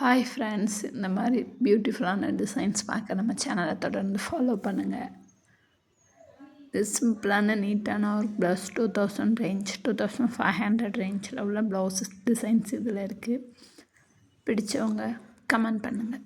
Hi friends, இந்த மாதிரி பியூட்டிஃபுல்லான டிசைன்ஸ் பார்க்க நம்ம சேனலை தொடர்ந்து ஃபாலோ பண்ணுங்கள். இது சிம்பிளான நீட்டான ஒரு ப்ளவுஸ் 2000 ரேஞ்ச் 2500 ரேஞ்சில் உள்ள ப்ளவுஸஸ் டிசைன்ஸ் இதில் இருக்குது. பிடிச்சவங்க கமெண்ட் பண்ணுங்கள்.